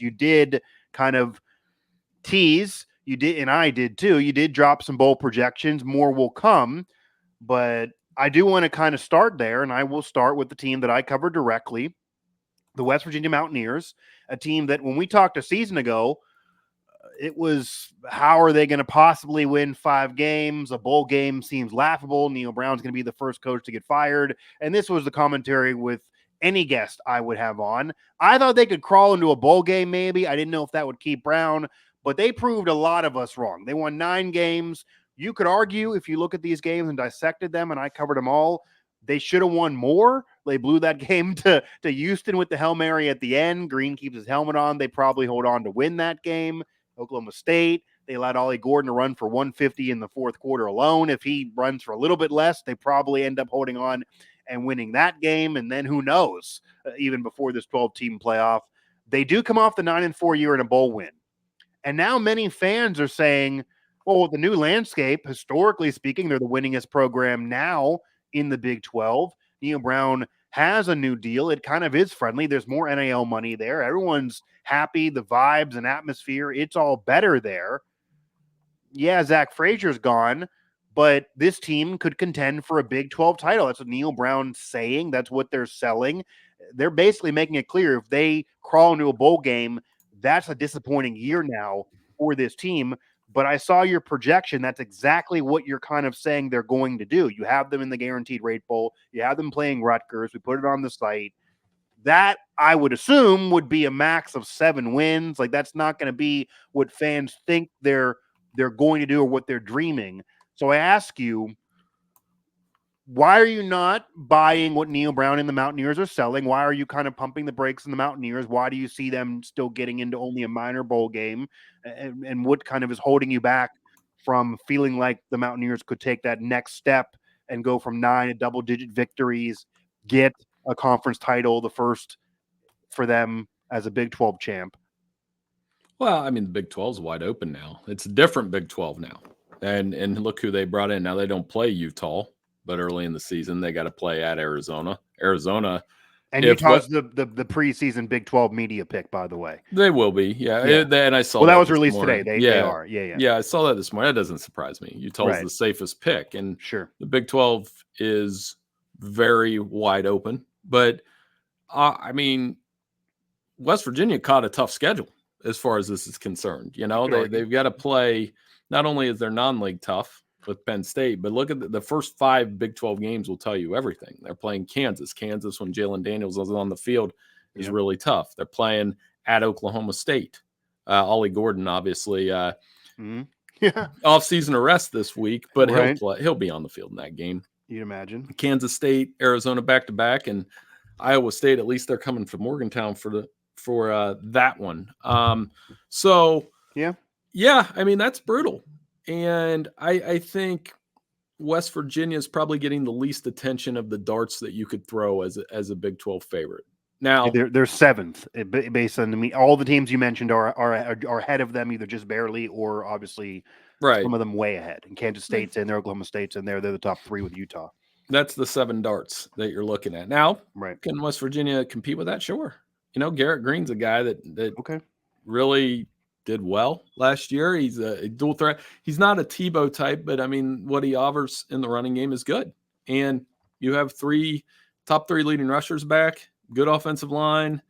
You did kind of tease, you did, and I did too. You did drop some bowl projections. More will come, but I do want to kind of start there, and I will start with the team that I cover directly, the West Virginia Mountaineers, a team that when we talked a season ago, it was, how are they going to possibly win 5 games? A bowl game seems laughable. Neil Brown's going to be the first coach to get fired. And this was the commentary with any guest I would have on. I thought they could crawl into a bowl game maybe. I didn't know if that would keep Brown, but they proved a lot of us wrong. They won 9 games. You could argue, if you look at these games and dissected them, and I covered them all, they should have won more. They blew that game to Houston with the Hail Mary at the end. Green keeps his helmet on. They probably hold on to win that game. Oklahoma State, they allowed Ollie Gordon to run for 150 in the fourth quarter alone. If he runs for a little bit less, they probably end up holding on and winning that game. And then who knows, even before this 12-team playoff, they do come off the 9-4 year in a bowl win. And now many fans are saying, well, with the new landscape, historically speaking, they're the winningest program now in the Big 12. Neil Brown has a new deal. It kind of is friendly. There's more NIL money there. Everyone's happy. The vibes and atmosphere, it's all better there. Yeah, Zach Frazier's gone, but this team could contend for a Big 12 title. That's what Neil Brown's saying. That's what they're selling. They're basically making it clear if they crawl into a bowl game, that's a disappointing year now for this team. But I saw your projection. That's exactly what you're kind of saying they're going to do. You have them in the Guaranteed Rate Bowl. You have them playing Rutgers. We put it on the site. That, I would assume, would be a max of 7 wins. Like, that's not going to be what fans think they're going to do or what they're dreaming. So I ask you, why are you not buying what Neil Brown and the Mountaineers are selling? Why are you kind of pumping the brakes on the Mountaineers? Why do you see them still getting into only a minor bowl game? And what kind of is holding you back from feeling like the Mountaineers could take that next step and go from 9 to double-digit victories, get a conference title, the first for them as a Big 12 champ? Well, I mean, the Big 12 is wide open now. It's a different Big 12 now. And look who they brought in. Now, they don't play Utah, but early in the season, they got to play at Arizona. And Utah's the preseason Big 12 media pick, by the way. They will be, yeah. And I saw that was released today. They are, yeah. I saw that this morning. That doesn't surprise me. Utah's the safest pick, and sure, the Big 12 is very wide open. But I mean, West Virginia caught a tough schedule as far as this is concerned. You know, they've got to play. Not only is their non-league tough with Penn State, but look at the first 5 Big 12 games will tell you everything. They're playing Kansas. Kansas, when Jalen Daniels was on the field, is really tough. They're playing at Oklahoma State. Ollie Gordon, obviously, off-season arrest this week, but he'll be on the field in that game. You'd imagine. Kansas State, Arizona back-to-back, and Iowa State. At least they're coming from Morgantown for that one. Yeah, I mean, that's brutal. And I think West Virginia is probably getting the least attention of the darts that you could throw as a Big 12 favorite. Now they're 7th based on all the teams you mentioned are ahead of them, either just barely or obviously some of them way ahead. And Kansas State's in there, Oklahoma State's in there. They're the top 3 with Utah. That's the 7 darts that you're looking at. Now, can West Virginia compete with that? Sure. You know, Garrett Green's a guy that really did well last year. He's a dual threat. He's not a Tebow type, but I mean, what he offers in the running game is good. And you have top 3 leading rushers back, good offensive line,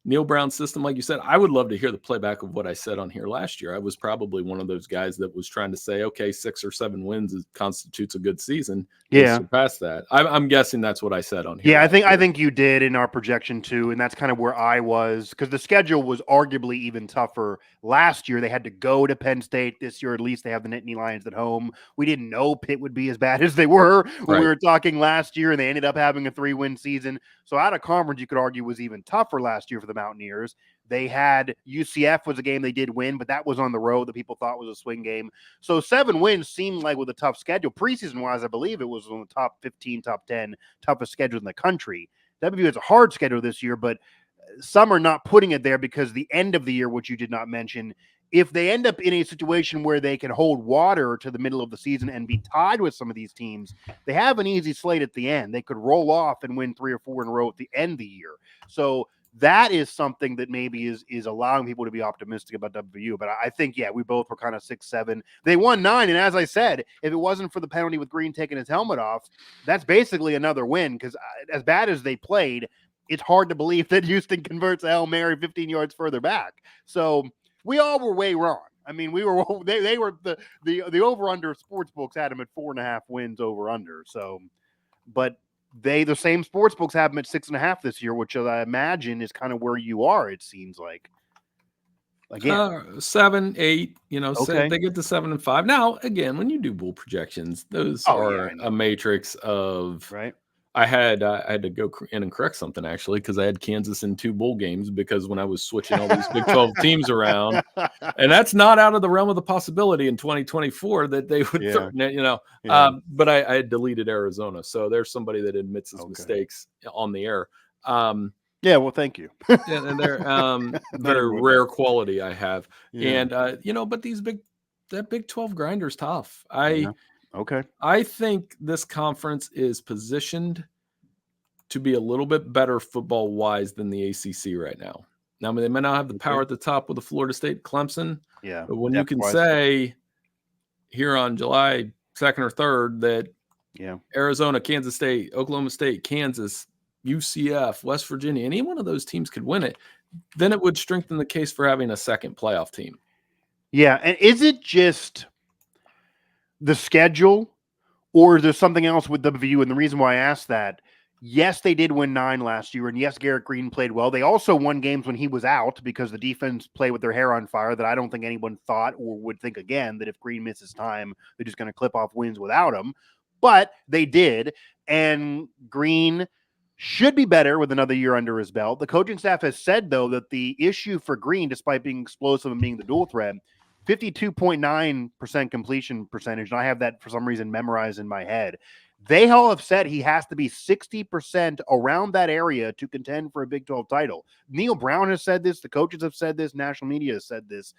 Neil Brown's system. Like you said, I would love to hear the playback of what I said on here last year. I was probably one of those guys that was trying to say, okay, 6 or 7 wins constitutes a good season. Yeah. Surpass that. I'm guessing that's what I said on here. Yeah, I think you did in our projection too. And that's kind of where I was, because the schedule was arguably even tougher last year. They had to go to Penn State. This year, at least, they have the Nittany Lions at home. We didn't know Pitt would be as bad as they were when we were talking last year, and they ended up having a 3-win season. So out of conference, you could argue was even tougher last year for the Mountaineers. They had UCF was a game they did win, but that was on the road that people thought was a swing game. So 7 wins seemed like with a tough schedule. Preseason wise, I believe it was on the top 15, top 10 toughest schedule in the country. WVU has a hard schedule this year, but some are not putting it there because the end of the year, which you did not mention, if they end up in a situation where they can hold water to the middle of the season and be tied with some of these teams, they have an easy slate at the end. They could roll off and win 3 or 4 in a row at the end of the year. So that is something that maybe is allowing people to be optimistic about WVU. But I think, yeah, we both were kind of 6-7. They won 9. And as I said, if it wasn't for the penalty with Green taking his helmet off, that's basically another win, because as bad as they played, it's hard to believe that Houston converts a Hail Mary 15 yards further back. So we all were way wrong. I mean, they were the over-under sports books had them at 4.5 wins over-under. So, but the same sports books have them at 6.5 this year, which I imagine is kind of where you are. It seems like. Again, 7, 8. Okay. They get to 7 and 5. Now, again, when you do bowl projections, those are a matrix of right. I had to go in and correct something, actually, because I had Kansas in 2 bowl games, because when I was switching all these Big 12 teams around, and that's not out of the realm of the possibility in 2024 that they would, but I had deleted Arizona. So there's somebody that admits his mistakes on the air. Yeah, well, thank you. And they're very rare quality I have. Yeah. And, but that Big 12 grinder is tough. I think this conference is positioned to be a little bit better football-wise than the ACC right now. Now, I mean, they may not have the power at the top with the Florida State, Clemson. Yeah. But when you can say here on July 2nd or 3rd that Arizona, Kansas State, Oklahoma State, Kansas, UCF, West Virginia, any one of those teams could win it, then it would strengthen the case for having a second playoff team. Yeah. And is it just the schedule, or is there something else with WVU? And the reason why I asked that, yes, they did win 9 last year, and yes, Garrett Green played well. They also won games when he was out, because the defense played with their hair on fire, that I don't think anyone thought or would think again that if Green misses time, they're just going to clip off wins without him. But they did, and Green should be better with another year under his belt. The coaching staff has said, though, that the issue for Green, despite being explosive and being the dual threat, 52.9% completion percentage, and I have that for some reason memorized in my head. They all have said he has to be 60% around that area to contend for a Big 12 title. Neil Brown has said this. The coaches have said this. National media has said this.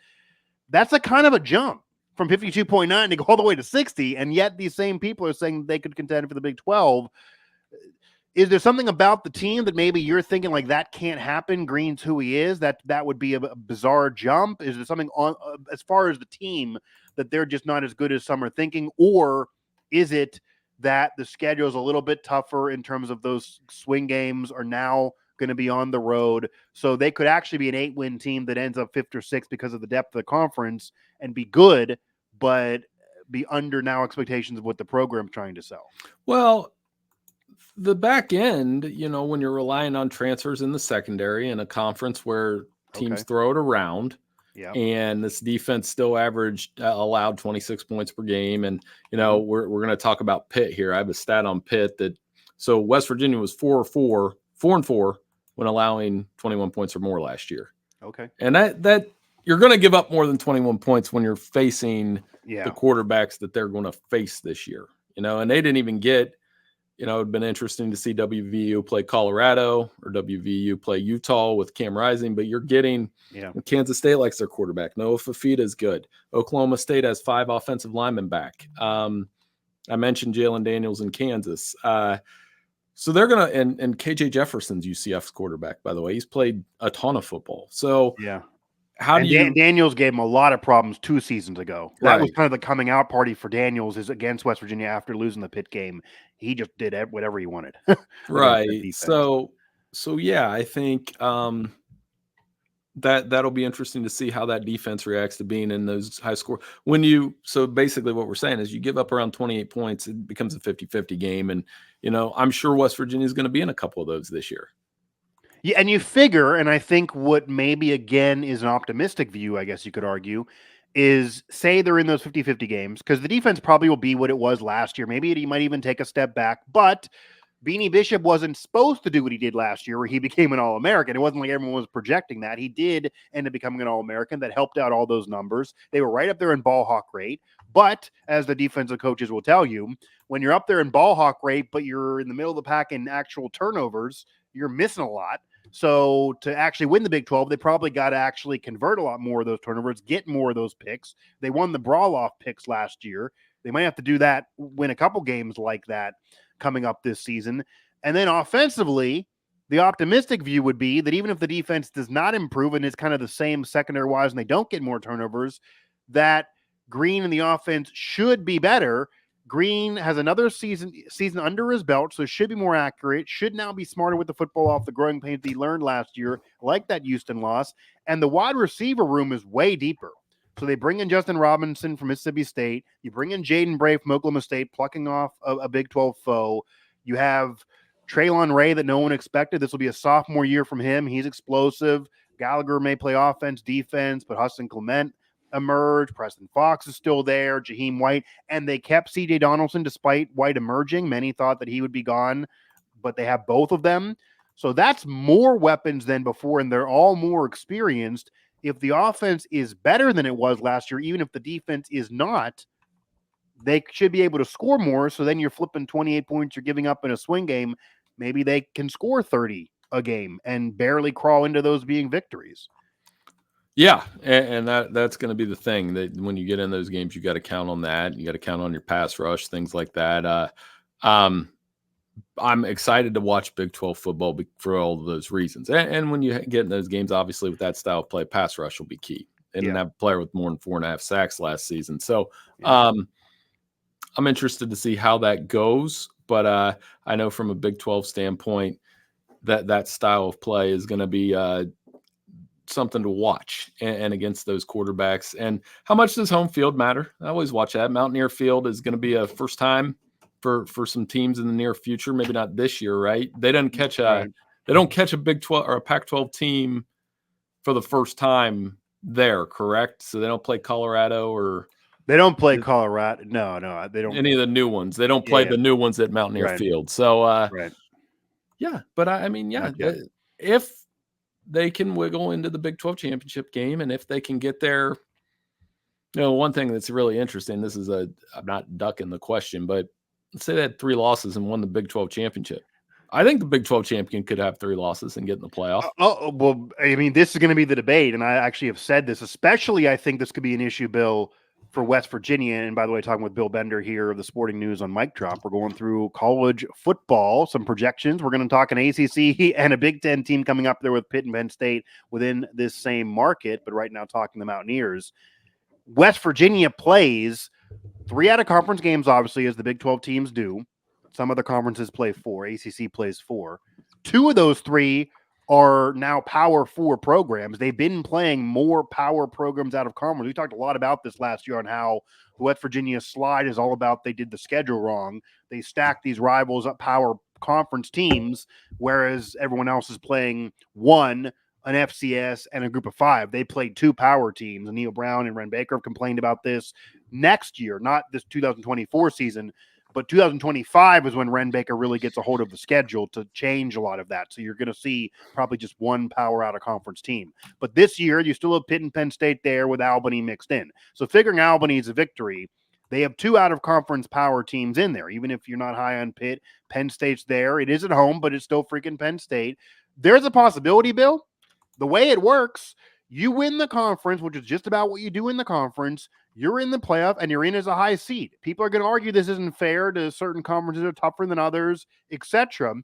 That's a kind of a jump from 52.9 to go all the way to 60, and yet these same people are saying they could contend for the Big 12. Is there something about the team that maybe you're thinking like that can't happen? Green's who he is. That would be a bizarre jump. Is there something on as far as the team that they're just not as good as some are thinking, or is it that the schedule is a little bit tougher in terms of those swing games are now going to be on the road, so they could actually be an 8-win team that ends up 5th or 6th because of the depth of the conference and be good, but be under now expectations of what the program's trying to sell? Well, the back end, when you're relying on transfers in the secondary in a conference where teams throw it around, and this defense still allowed 26 points per game. And, we're going to talk about Pitt here. I have a stat on Pitt so West Virginia was 4-4 when allowing 21 points or more last year. Okay. And that you're going to give up more than 21 points when you're facing the quarterbacks that they're going to face this year, and they didn't even get, it'd been interesting to see WVU play Colorado or WVU play Utah with Cam Rising, but you're getting Kansas State likes their quarterback. Noah Fafita is good. Oklahoma State has 5 offensive linemen back. I mentioned Jalen Daniels in Kansas. So they're going to, and KJ Jefferson's UCF's quarterback, by the way. He's played a ton of football. So Daniels gave him a lot of problems 2 seasons ago. That was kind of the coming out party for Daniels, is against West Virginia after losing the Pitt game. He just did whatever he wanted. Right. So yeah, I think that'll be interesting to see how that defense reacts to being in those high score. So basically what we're saying is you give up around 28 points, it becomes a 50-50 game. And, I'm sure West Virginia is going to be in a couple of those this year. Yeah, and you figure, and I think what maybe again is an optimistic view, I guess you could argue, is say they're in those 50-50 games, because the defense probably will be what it was last year. Maybe he might even take a step back, but Beanie Bishop wasn't supposed to do what he did last year, where he became an All-American. It wasn't like everyone was projecting that. He did end up becoming an All-American. That helped out all those numbers. They were right up there in ball hawk rate. But as the defensive coaches will tell you, when you're up there in ball hawk rate, but you're in the middle of the pack in actual turnovers, you're missing a lot. So to actually win the Big 12, they probably got to actually convert a lot more of those turnovers, get more of those picks. They won the brawl-off picks last year. They might have to do that, win a couple games like that coming up this season. And then offensively, The optimistic view would be that even if the defense does not improve and is kind of the same secondary-wise and they don't get more turnovers, that Green and the offense should be better. Green has another season under his belt, so should be more accurate, should now be smarter with the football off the growing pains he learned last year, like that Houston loss. And the wide receiver room is way deeper. So they bring in Justin Robinson from Mississippi State. You bring in Jaden Bray from Oklahoma State, plucking off a Big 12 foe. You have Traylon Ray that no one expected. This will be a sophomore year from him. He's explosive. Gallagher may play offense, defense, but Huston Clement emerged. Preston Fox is still there. Jaheim White. And they kept C.J. Donaldson despite White emerging. Many thought that he would be gone, but they have both of them. So that's more weapons than before, and they're all more experienced. If the offense is better than it was last year, even if the defense is not, they should be able to score more. So then you're flipping 28 points you're giving up in a swing game. Maybe they can score 30 a game and barely crawl into those being victories. Yeah, and that's going to be the thing, that when you get in those games, you got to count on that. You got to count on your pass rush, things like that. I'm excited to watch Big 12 football for all of those reasons. And when you get in those games, obviously with that style of play, pass rush will be key. They didn't have a player with more than 4.5 sacks last season. So I'm interested to see how that goes. But I know from a Big 12 standpoint that style of play is going to be something to watch, and against those quarterbacks. And how much does home field matter? I always watch that. Mountaineer Field is going to be a first time for some teams in the near future. Maybe not this year, right? They don't catch a Big 12 or a Pac-12 team for the first time there, correct? So they don't play Colorado or they don't play Colorado. No, they don't. Any of the new ones. They don't play the new ones at Mountaineer Field. So yeah, but I mean, if they can wiggle into the Big 12 championship game, and if they can get there, one thing that's really interesting, I'm not ducking the question, but let's say they had 3 losses and won the Big 12 championship. I think the Big 12 champion could have 3 losses and get in the playoff. Well, I mean, this is going to be the debate, and I actually have said this, especially I think this could be an issue, Bill, for West Virginia. And by the way, talking with Bill Bender here of the Sporting News on Mic Drop, we're going through college football, some projections. We're going to talk an ACC and a Big Ten team coming up there with Pitt and Penn State within this same market, but right now talking the Mountaineers. West Virginia plays 3 out-of-conference games, obviously, as the Big 12 teams do. Some other conferences play 4. ACC plays 4. 2 of those 3 are now Power 4 programs. They've been playing more power programs out of conference. We talked a lot about this last year on how the West Virginia slide is all about they did the schedule wrong. They stacked these rivals up power conference teams, whereas everyone else is playing an FCS and a group of 5. They played 2 power teams. Neil Brown and Ren Baker have complained about this. Next year, not this 2024 season, but 2025 is when Ren Baker really gets a hold of the schedule to change a lot of that. So you're going to see probably just 1 power out of conference team. But this year, you still have Pitt and Penn State there with Albany mixed in. So figuring Albany is a victory, they have 2 out of conference power teams in there. Even if you're not high on Pitt, Penn State's there. It is at home, but it's still freaking Penn State. There's a possibility, Bill. The way it works, you win the conference, which is just about what you do in the conference. You're in the playoff, and you're in as a high seed. People are going to argue this isn't fair to certain conferences are tougher than others, etc.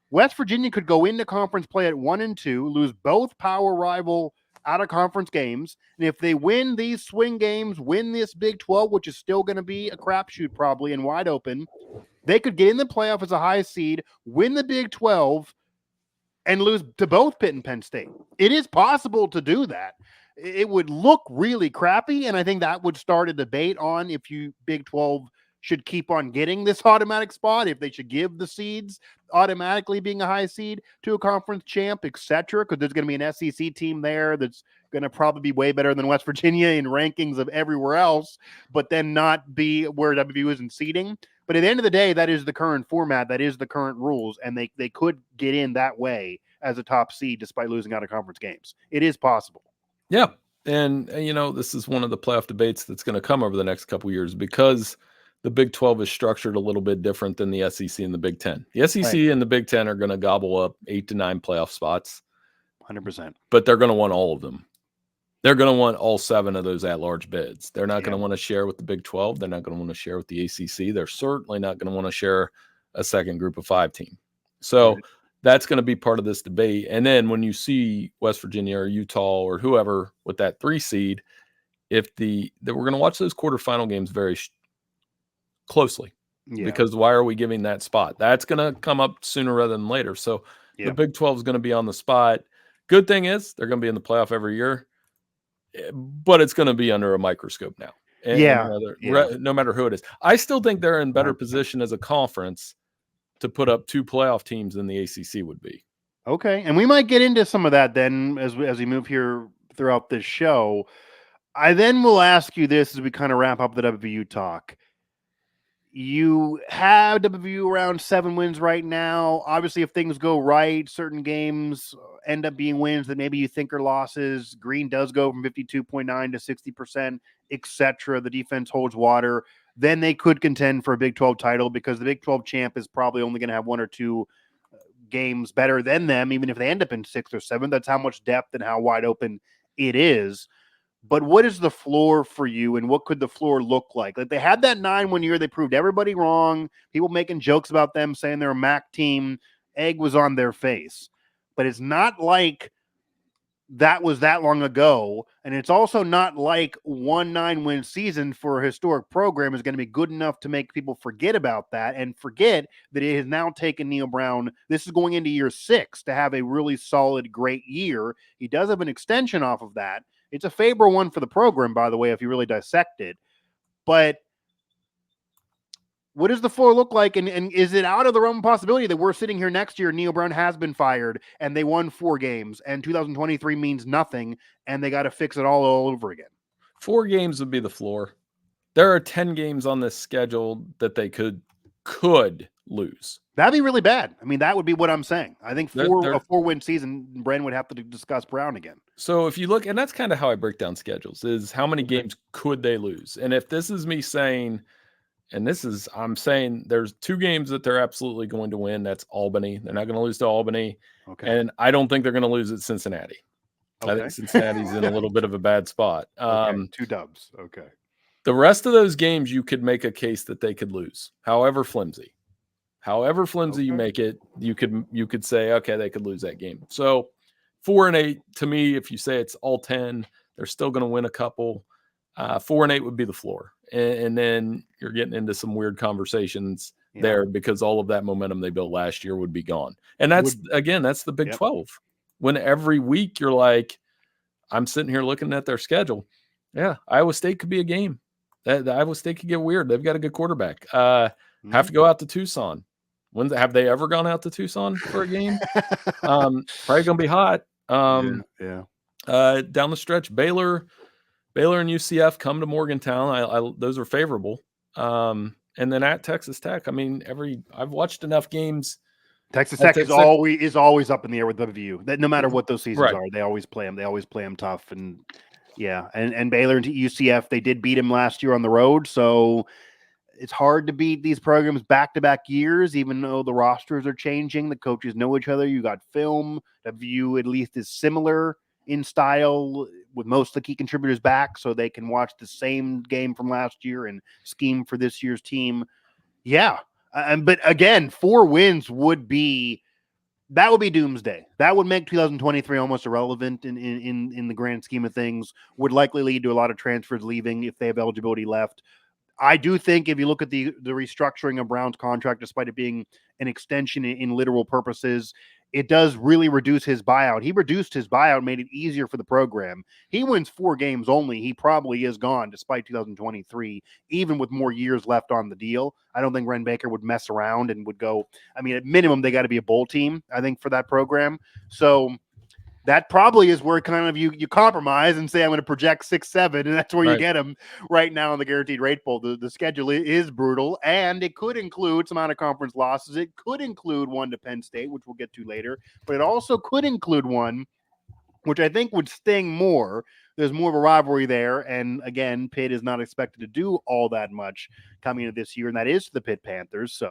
West Virginia could go into conference play at 1-2, lose both power rival out-of-conference games, and if they win these swing games, win this Big 12, which is still going to be a crapshoot probably and wide open, they could get in the playoff as a high seed, win the Big 12, and lose to both Pitt and Penn State. It is possible to do that. It would look really crappy, and I think that would start a debate on if Big 12 should keep on getting this automatic spot, if they should give the seeds automatically being a high seed to a conference champ, etc., because there's going to be an SEC team there that's going to probably be way better than West Virginia in rankings of everywhere else, but then not be where WVU is in seeding. But at the end of the day, that is the current format, that is the current rules, and they could get in that way as a top seed despite losing out of conference games. It is possible. Yeah. And this is one of the playoff debates that's going to come over the next couple of years, because the Big 12 is structured a little bit different than the SEC and the Big 10. The SEC and the Big 10 are going to gobble up 8 to 9 playoff spots. 100%. But they're going to want all of them. They're going to want all 7 of those at-large bids. They're not going to want to share with the Big 12. They're not going to want to share with the ACC. They're certainly not going to want to share a second group of 5 team. So That's going to be part of this debate. And then when you see West Virginia or Utah or whoever with that 3 seed, we're going to watch those quarterfinal games very closely. Yeah. Because why are we giving that spot? That's going to come up sooner rather than later. So the Big 12 is going to be on the spot. Good thing is they're going to be in the playoff every year, but it's going to be under a microscope now. No matter who it is. I still think they're in better position as a conference to put up 2 playoff teams than the ACC would be. Okay, and we might get into some of that then as we move here throughout this show. I then will ask you this as we kind of wrap up the WVU talk. You have WVU around 7 wins right now. Obviously, if things go right, certain games end up being wins that maybe you think are losses. Green does go from 52.9 to 60%, etc. The defense holds water. Then they could contend for a Big 12 title because the Big 12 champ is probably only going to have 1 or 2 games better than them, even if they end up in 6th or 7th. That's how much depth and how wide open it is. But what is the floor for you, and what could the floor look like? Like, they had that 9 one year. They proved everybody wrong. People making jokes about them, saying they're a MAC team. Egg was on their face. But it's not like that was that long ago. And it's also not like 1 9-win season for a historic program is going to be good enough to make people forget about that and forget that it has now taken Neal Brown. This is going into year 6 to have a really solid, great year. He does have an extension off of that. It's a favorable one for the program, by the way, if you really dissect it. But what does the floor look like? And is it out of the realm of possibility that we're sitting here next year, Neal Brown has been fired, and they won 4 games, and 2023 means nothing, and they got to fix it all over again? 4 games would be the floor. There are 10 games on this schedule that they could lose. That'd be really bad. I mean, that would be what I'm saying. I think a 4-win season, Bren would have to discuss Brown again. So if you look, and that's kind of how I break down schedules, is how many games could they lose? And if this is me saying, I'm saying there's 2 games that they're absolutely going to win. That's Albany. They're not going to lose to Albany. Okay. And I don't think they're going to lose at Cincinnati. Okay. I think Cincinnati's in a little bit of a bad spot. 2 dubs. Okay. The rest of those games, you could make a case that they could lose, however flimsy you make it, you could say, okay, they could lose that game. So 4 and 8, to me, if you say it's all 10, they're still going to win a couple. 4 and 8 would be the floor. And then you're getting into some weird conversations there because all of that momentum they built last year would be gone. And that's the Big 12. When every week you're like, I'm sitting here looking at their schedule. Yeah, Iowa State could be a game. The Iowa State could get weird. They've got a good quarterback. Have to go out to Tucson. Have they ever gone out to Tucson for a game? Probably going to be hot. Down the stretch, Baylor and UCF come to Morgantown. Those are favorable. And then at Texas Tech, I mean, I've watched enough games. Texas Tech is always up in the air with WVU. That no matter what those seasons are, they always play them. They always play them tough. And and Baylor and UCF, they did beat them last year on the road. So it's hard to beat these programs back-to-back years, even though the rosters are changing. The coaches know each other. You got film. WVU at least is similar in style with most of the key contributors back, so they can watch the same game from last year and scheme for this year's team. Yeah. But again, 4 wins would be doomsday. That would make 2023 almost irrelevant in the grand scheme of things, would likely lead to a lot of transfers leaving if they have eligibility left. I do think if you look at the restructuring of Brown's contract, despite it being an extension in literal purposes, it does really reduce his buyout. He reduced his buyout, made it easier for the program. He wins 4 games only. He probably is gone despite 2023, even with more years left on the deal. I don't think Ren Baker would mess around and would go. I mean, at minimum, they got to be a bowl team, I think, for that program. So that probably is where kind of you compromise and say, I'm going to project 6-7, and that's where you get them right now in the guaranteed rate poll. The schedule is brutal, and it could include some out-of-conference losses. It could include one to Penn State, which we'll get to later, but it also could include one, which I think would sting more. There's more of a rivalry there, and again, Pitt is not expected to do all that much coming into this year, and that is the Pitt Panthers. So